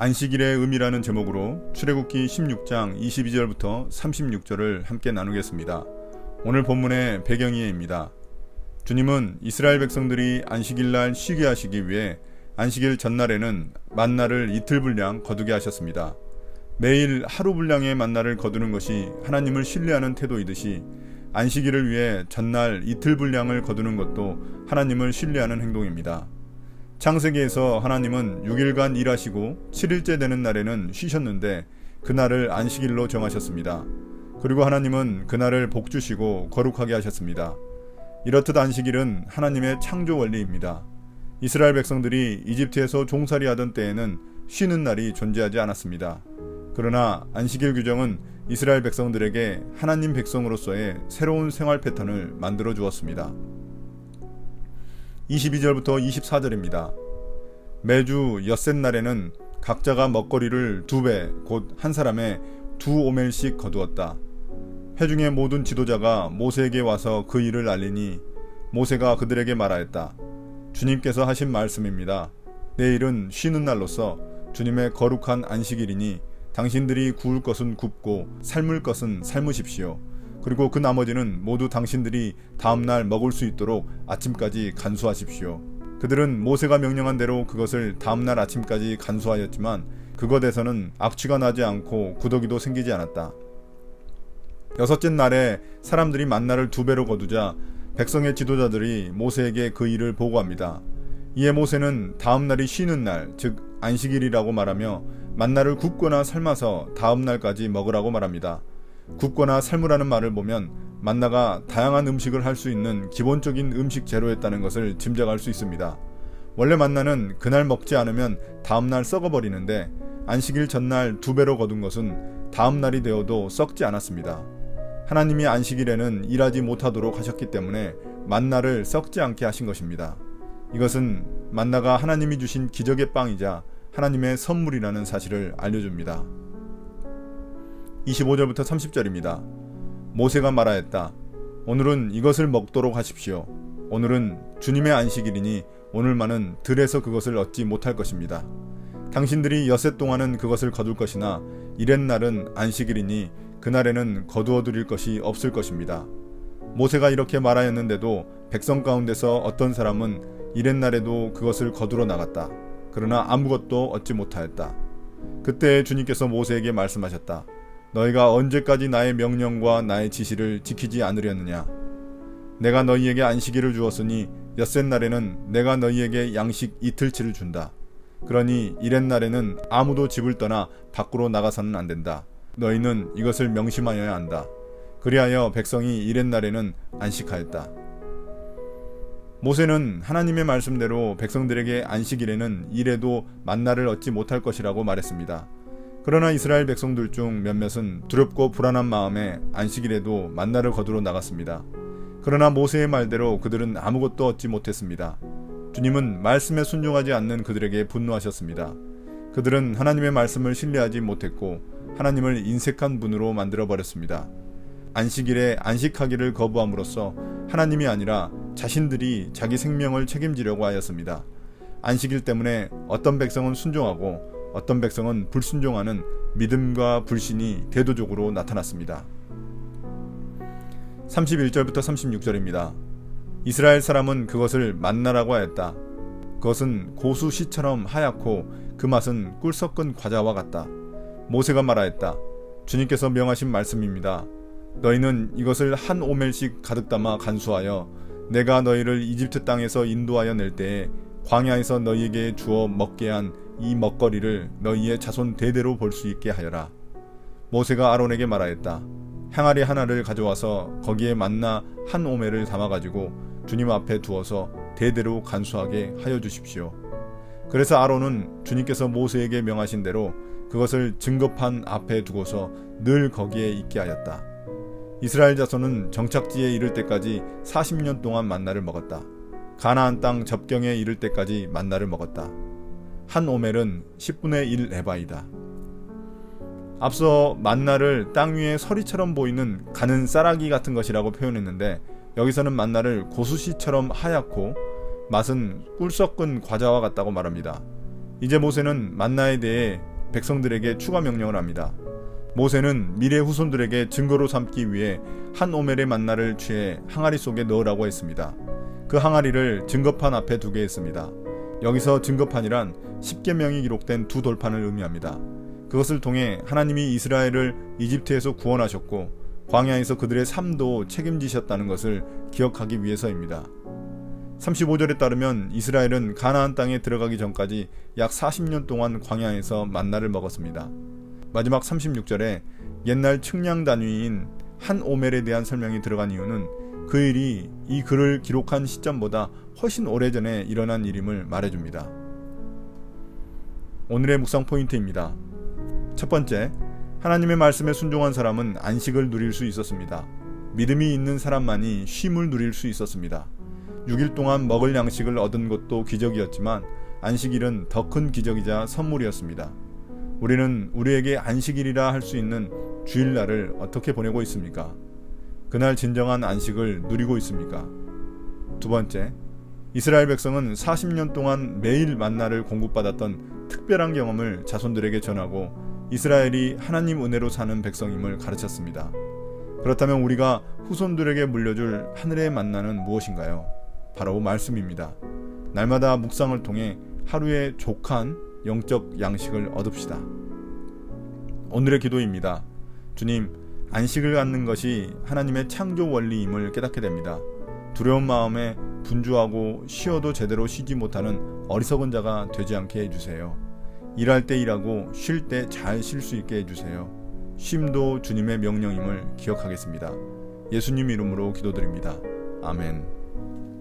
안식일의 의미라는 제목으로 출애굽기 16장 22절부터 36절을 함께 나누겠습니다. 오늘 본문의 배경이에입니다. 주님은 이스라엘 백성들이 안식일날 쉬게 하시기 위해 안식일 전날에는 만나를 이틀 분량 거두게 하셨습니다. 매일 하루 분량의 만나를 거두는 것이 하나님을 신뢰하는 태도이듯이 안식일을 위해 전날 이틀 분량을 거두는 것도 하나님을 신뢰하는 행동입니다. 창세기에서 하나님은 6일간 일하시고 7일째 되는 날에는 쉬셨는데 그날을 안식일로 정하셨습니다. 그리고 하나님은 그날을 복주시고 거룩하게 하셨습니다. 이렇듯 안식일은 하나님의 창조 원리입니다. 이스라엘 백성들이 이집트에서 종살이하던 때에는 쉬는 날이 존재하지 않았습니다. 그러나 안식일 규정은 이스라엘 백성들에게 하나님 백성으로서의 새로운 생활 패턴을 만들어 주었습니다. 22절부터 24절입니다. 매주 엿셋날에는 각자가 먹거리를 2배 곧 한 사람에 2오멜씩 거두었다. 회중의 모든 지도자가 모세에게 와서 그 일을 알리니 모세가 그들에게 말하였다. 주님께서 하신 말씀입니다. 내일은 쉬는 날로서 주님의 거룩한 안식일이니 당신들이 구울 것은 굽고 삶을 것은 삶으십시오. 그리고 그 나머지는 모두 당신들이 다음날 먹을 수 있도록 아침까지 간수하십시오. 그들은 모세가 명령한 대로 그것을 다음날 아침까지 간수하였지만 그것에서는 악취가 나지 않고 구더기도 생기지 않았다. 6째 날에 사람들이 만나를 2배로 거두자 백성의 지도자들이 모세에게 그 일을 보고합니다. 이에 모세는 다음날이 쉬는 날, 즉 안식일이라고 말하며 만나를 굽거나 삶아서 다음날까지 먹으라고 말합니다. 굽거나 삶으라는 말을 보면 만나가 다양한 음식을 할 수 있는 기본적인 음식 재료였다는 것을 짐작할 수 있습니다. 원래 만나는 그날 먹지 않으면 다음날 썩어버리는데 안식일 전날 2배로 거둔 것은 다음날이 되어도 썩지 않았습니다. 하나님이 안식일에는 일하지 못하도록 하셨기 때문에 만나를 썩지 않게 하신 것입니다. 이것은 만나가 하나님이 주신 기적의 빵이자 하나님의 선물이라는 사실을 알려줍니다. 25절부터 30절입니다. 모세가 말하였다. 오늘은 이것을 먹도록 하십시오. 오늘은 주님의 안식일이니 오늘만은 들에서 그것을 얻지 못할 것입니다. 당신들이 엿새 동안은 그것을 거둘 것이나 이렛날은 안식일이니 그날에는 거두어 드릴 것이 없을 것입니다. 모세가 이렇게 말하였는데도 백성 가운데서 어떤 사람은 이렛날에도 그것을 거두러 나갔다. 그러나 아무것도 얻지 못하였다. 그때 주님께서 모세에게 말씀하셨다. 너희가 언제까지 나의 명령과 나의 지시를 지키지 않으려느냐? 내가 너희에게 안식일을 주었으니 엿새 날에는 내가 너희에게 양식 이틀치를 준다. 그러니 이렛날에는 아무도 집을 떠나 밖으로 나가서는 안 된다. 너희는 이것을 명심하여야 한다. 그리하여 백성이 이렛날에는 안식하였다. 모세는 하나님의 말씀대로 백성들에게 안식일에는 일해도 만나를 얻지 못할 것이라고 말했습니다. 그러나 이스라엘 백성들 중 몇몇은 두렵고 불안한 마음에 안식일에도 만나를 거두러 나갔습니다. 그러나 모세의 말대로 그들은 아무것도 얻지 못했습니다. 주님은 말씀에 순종하지 않는 그들에게 분노하셨습니다. 그들은 하나님의 말씀을 신뢰하지 못했고 하나님을 인색한 분으로 만들어버렸습니다. 안식일에 안식하기를 거부함으로써 하나님이 아니라 자신들이 자기 생명을 책임지려고 하였습니다. 안식일 때문에 어떤 백성은 순종하고 어떤 백성은 불순종하는 믿음과 불신이 대도적으로 나타났습니다. 31절부터 36절입니다. 이스라엘 사람은 그것을 만나라고 하였다. 그것은 고수씨처럼 하얗고 그 맛은 꿀 섞은 과자와 같다. 모세가 말하였다. 주님께서 명하신 말씀입니다. 너희는 이것을 한 오멜씩 가득 담아 간수하여 내가 너희를 이집트 땅에서 인도하여 낼 때에 광야에서 너희에게 주어 먹게 한 이 먹거리를 너희의 자손 대대로 볼 수 있게 하여라. 모세가 아론에게 말하였다. 항아리 하나를 가져와서 거기에 만나 한 오멜을 담아가지고 주님 앞에 두어서 대대로 간수하게 하여 주십시오. 그래서 아론은 주님께서 모세에게 명하신 대로 그것을 증거판 앞에 두고서 늘 거기에 있게 하였다. 이스라엘 자손은 정착지에 이를 때까지 40년 동안 만나를 먹었다. 가나안 땅 접경에 이를 때까지 만나를 먹었다. 한 오멜은 10분의 1 에바이다. 앞서 만나를 땅 위에 서리처럼 보이는 가는 쌀아기 같은 것이라고 표현했는데 여기서는 만나를 고수씨처럼 하얗고 맛은 꿀 섞은 과자와 같다고 말합니다. 이제 모세는 만나에 대해 백성들에게 추가 명령을 합니다. 모세는 미래 후손들에게 증거로 삼기 위해 한 오멜의 만나를 취해 항아리 속에 넣으라고 했습니다. 그 항아리를 증거판 앞에 두게 했습니다. 여기서 증거판이란 10계명이 기록된 두 돌판을 의미합니다. 그것을 통해 하나님이 이스라엘을 이집트에서 구원하셨고 광야에서 그들의 삶도 책임지셨다는 것을 기억하기 위해서입니다. 35절에 따르면 이스라엘은 가나안 땅에 들어가기 전까지 약 40년 동안 광야에서 만나를 먹었습니다. 마지막 36절에 옛날 측량 단위인 한 오멜에 대한 설명이 들어간 이유는 그 일이 이 글을 기록한 시점보다 훨씬 오래전에 일어난 일임을 말해줍니다. 오늘의 묵상 포인트입니다. 첫 번째, 하나님의 말씀에 순종한 사람은 안식을 누릴 수 있었습니다. 믿음이 있는 사람만이 쉼을 누릴 수 있었습니다. 6일 동안 먹을 양식을 얻은 것도 기적이었지만 안식일은 더 큰 기적이자 선물이었습니다. 우리는 우리에게 안식일이라 할 수 있는 주일날을 어떻게 보내고 있습니까? 그날 진정한 안식을 누리고 있습니까? 두 번째, 이스라엘 백성은 40년 동안 매일 만나를 공급받았던 특별한 경험을 자손들에게 전하고 이스라엘이 하나님 은혜로 사는 백성임을 가르쳤습니다. 그렇다면 우리가 후손들에게 물려줄 하늘의 만나는 무엇인가요? 바로 말씀입니다. 날마다 묵상을 통해 하루의 족한 영적 양식을 얻읍시다. 오늘의 기도입니다. 주님, 안식을 갖는 것이 하나님의 창조 원리임을 깨닫게 됩니다. 두려운 마음에 분주하고 쉬어도 제대로 쉬지 못하는 어리석은 자가 되지 않게 해주세요. 일할 때 일하고 쉴 때 잘 쉴 수 있게 해주세요. 쉼도 주님의 명령임을 기억하겠습니다. 예수님 이름으로 기도드립니다. 아멘.